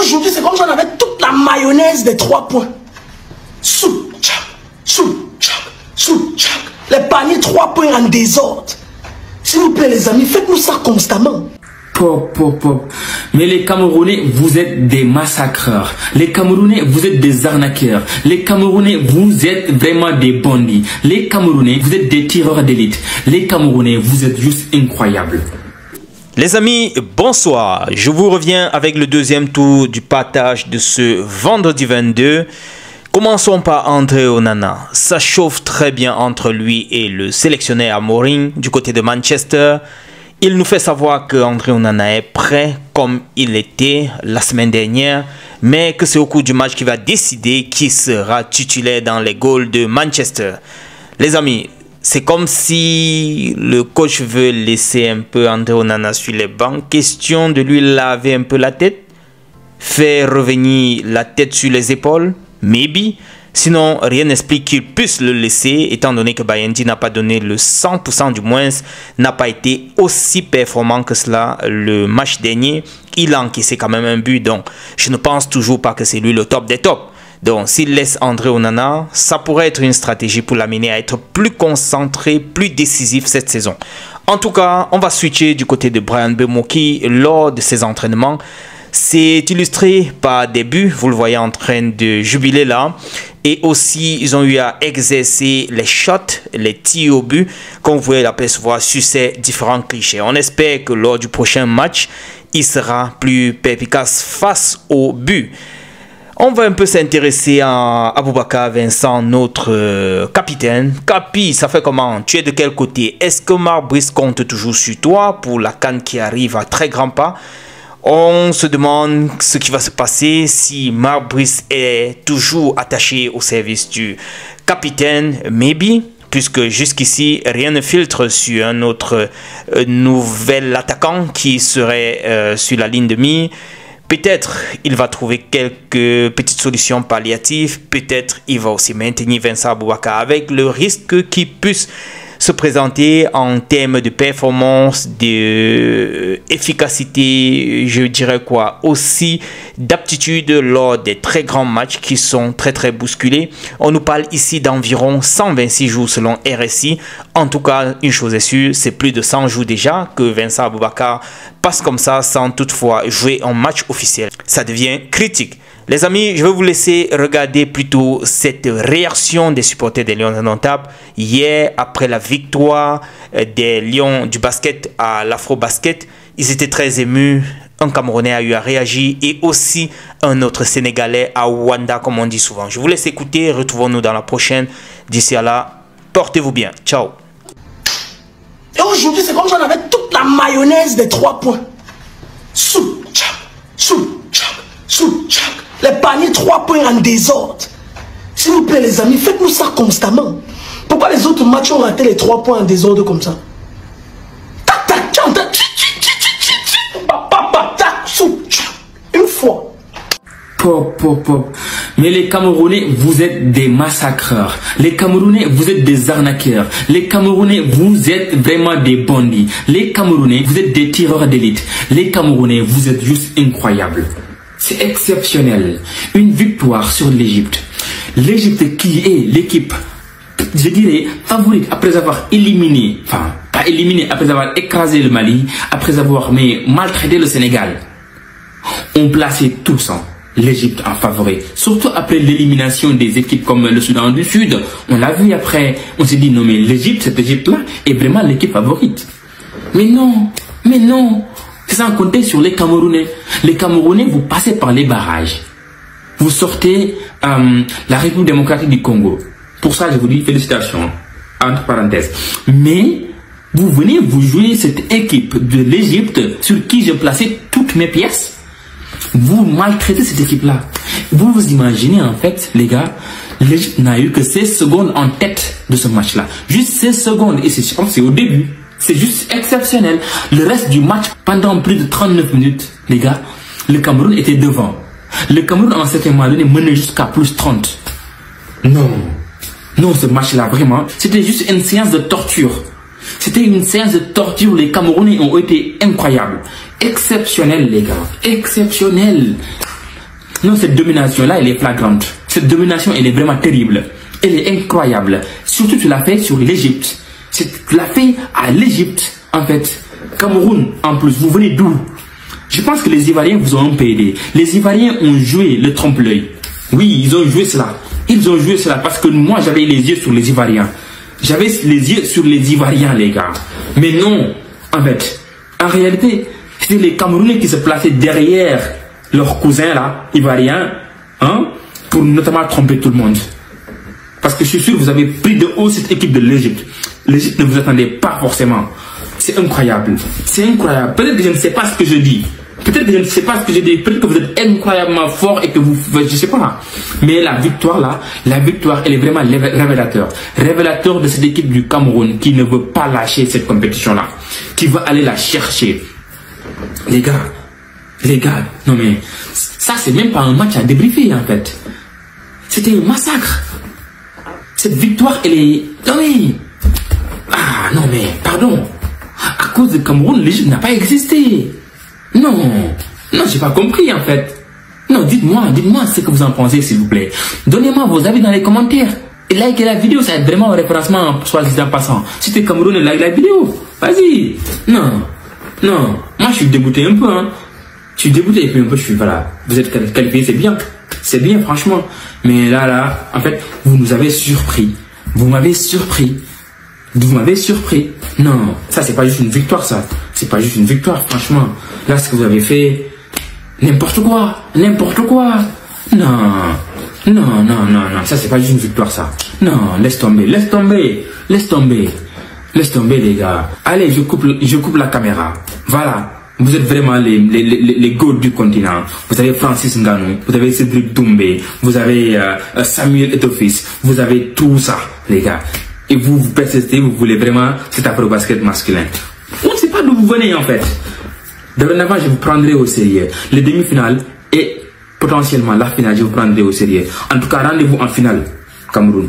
aujourd'hui, c'est comme si on avait toute la mayonnaise des 3 points. Sous, tchac, sous, tchac, sous, tchac. Les paniers 3 points en désordre. S'il vous plaît, les amis, faites-nous ça constamment. Pop, pop, pop. Mais les Camerounais, vous êtes des massacreurs. Les Camerounais, vous êtes des arnaqueurs. Les Camerounais, vous êtes vraiment des bandits. Les Camerounais, vous êtes des tireurs d'élite. Les Camerounais, vous êtes juste incroyables. Les amis, bonsoir. Je vous reviens avec le deuxième tour du partage de ce vendredi 22. Commençons par André Onana. Ça chauffe très bien entre lui et le sélectionneur Amorim du côté de Manchester. Il nous fait savoir que André Onana est prêt comme il était la semaine dernière, mais que c'est au cours du match qu'il va décider qui sera titulaire dans les goals de Manchester. Les amis, c'est comme si le coach veut laisser un peu André Onana sur les bancs. Question de lui laver un peu la tête, faire revenir la tête sur les épaules, maybe. Sinon, rien n'explique qu'il puisse le laisser, étant donné que Bayandi n'a pas donné le 100%, du moins, n'a pas été aussi performant que cela le match dernier. Il a encaissé quand même un but, donc je ne pense toujours pas que c'est lui le top des tops. Donc, s'il laisse André Onana, ça pourrait être une stratégie pour l'amener à être plus concentré, plus décisif cette saison. En tout cas, on va switcher du côté de Bryan Mbeumo qui, lors de ses entraînements, c'est illustré par des buts, vous le voyez en train de jubiler là. Et aussi, ils ont eu à exercer les shots, les tirs au but, comme vous pouvez l'apercevoir sur ces différents clichés. On espère que lors du prochain match, il sera plus perspicace face au but. On va un peu s'intéresser à Aboubakar Vincent, notre capitaine. Capi, ça fait comment? Tu es de quel côté? Est-ce que Marc Brice compte toujours sur toi pour la CAN qui arrive à très grands pas? On se demande ce qui va se passer si Marc Brice est toujours attaché au service du capitaine, maybe, puisque jusqu'ici, rien ne filtre sur un autre nouvel attaquant qui serait sur la ligne de mire. Peut-être il va trouver quelques petites solutions palliatives, peut-être il va aussi maintenir Vincent Aboubakar avec le risque qu'il puisse se présenter en termes de performance, d'efficacité, je dirais quoi, aussi d'aptitude lors des très grands matchs qui sont très bousculés. On nous parle ici d'environ 126 jours selon RSI. En tout cas, une chose est sûre, c'est plus de 100 jours déjà que Vincent Aboubakar passe comme ça sans toutefois jouer en match officiel. Ça devient critique. Les amis, je vais vous laisser regarder plutôt cette réaction des supporters des Lions indomptables hier après la victoire des Lions du basket à l'Afro-Basket. Ils étaient très émus. Un Camerounais a eu à réagir et aussi un autre Sénégalais à Ouanda, comme on dit souvent. Je vous laisse écouter. Retrouvons-nous dans la prochaine. D'ici à là, portez-vous bien. Ciao. Et aujourd'hui, c'est comme si on avait toute la mayonnaise des 3 points. Sous, tchac, sous, tchac, sous, tchac. Les paniers 3 points en désordre. S'il vous plaît, les amis, faites-nous ça constamment. Pourquoi les autres matchs ont raté les 3 points en désordre comme ça? Tac, tac, tac, tac, une fois. Pop, pop, pop. Mais les Camerounais, vous êtes des massacreurs. Les Camerounais, vous êtes des arnaqueurs. Les Camerounais, vous êtes vraiment des bandits. Les Camerounais, vous êtes des tireurs d'élite. Les Camerounais, vous êtes juste incroyables. C'est exceptionnel. Une victoire sur l'Égypte. L'Égypte qui est l'équipe, je dirais, favorite après avoir éliminé, enfin, pas éliminé, après avoir écrasé le Mali, après avoir maltraité le Sénégal. On plaçait tous l'Égypte en favori. Surtout après l'élimination des équipes comme le Soudan du Sud. On l'a vu après. On s'est dit, non mais l'Égypte, cette Égypte-là, est vraiment l'équipe favorite. Mais non, mais non. Sans compter sur les Camerounais. Les Camerounais, vous passez par les barrages. Vous sortez la République démocratique du Congo. Pour ça, je vous dis félicitations. Entre parenthèses. Mais, vous venez vous jouer cette équipe de l'Égypte sur qui j'ai placé toutes mes pièces. Vous maltraitez cette équipe-là. Vous vous imaginez en fait, les gars, l'Égypte n'a eu que 16 secondes en tête de ce match-là. Juste 16 secondes. Et je pense que c'est au début. C'est juste exceptionnel. Le reste du match, pendant plus de 39 minutes, les gars, le Cameroun était devant. Le Cameroun, en un certain moment donné, menait jusqu'à plus 30. Non. Non, ce match-là, vraiment, c'était juste une séance de torture. C'était une séance de torture. Les Camerounais ont été incroyables. Exceptionnels, les gars. Exceptionnels. Non, cette domination-là, elle est flagrante. Cette domination, elle est vraiment terrible. Elle est incroyable. Surtout, tu l'as fait sur l'Égypte. Tu l'as fait à l'Égypte, en fait. Cameroun, en plus. Vous venez d'où? Je pense que les Ivoiriens vous ont un peu aidé. Les Ivoiriens ont joué le trompe-l'œil. Oui, ils ont joué cela. Ils ont joué cela parce que moi, j'avais les yeux sur les Ivoiriens. J'avais les yeux sur les Ivoiriens, les gars. Mais non, en fait, en réalité, c'est les Camerounais qui se plaçaient derrière leurs cousins, là, Ivoiriens, hein, pour notamment tromper tout le monde. Parce que je suis sûr que vous avez pris de haut cette équipe de l'Égypte. L'Égypte ne vous attendait pas forcément. C'est incroyable. C'est incroyable. Peut-être que je ne sais pas ce que je dis. Peut-être que je ne sais pas ce que je dis. Peut-être que vous êtes incroyablement fort et que vous... Je sais pas. Mais la victoire là, la victoire, elle est vraiment révélateur. Révélateur de cette équipe du Cameroun qui ne veut pas lâcher cette compétition-là. Qui va aller la chercher. Les gars, non mais... Ça, c'est même pas un match à débriefer en fait. C'était un massacre. Cette victoire, elle est... Non mais... Ah non mais, pardon. À cause du Cameroun, l'Égypte n'a pas existé. Non, j'ai pas compris en fait. Non, dites-moi ce que vous en pensez s'il vous plaît. Donnez-moi vos avis dans les commentaires. Et likez la vidéo, ça aide vraiment au référencement, soit dit en passant. Si tu es Camerounais, like la vidéo. Vas-y. Non, moi je suis dégoûté un peu. Hein. Je suis dégoûté et puis un peu je suis, voilà. Vous êtes qualifié, c'est bien. C'est bien franchement. Mais là, en fait, vous nous avez surpris. Vous m'avez surpris. Non, ça c'est pas juste une victoire ça. C'est pas juste une victoire franchement. Là ce que vous avez fait, n'importe quoi. Non, ça c'est pas juste une victoire ça. Non, laisse tomber les gars. Allez, je coupe la caméra. Voilà. Vous êtes vraiment les goats du continent. Vous avez Francis Ngannou, vous avez Cédric Doumbé, vous avez Samuel Eto'o-Fils, vous avez tout ça les gars. Et vous persistez, vous voulez vraiment cet afro-basket masculin. On ne sait pas d'où vous venez en fait. Dorénavant, je vous prendrai au sérieux. Les demi-finales et potentiellement la finale, je vous prendrai au sérieux. En tout cas, rendez-vous en finale, Cameroun.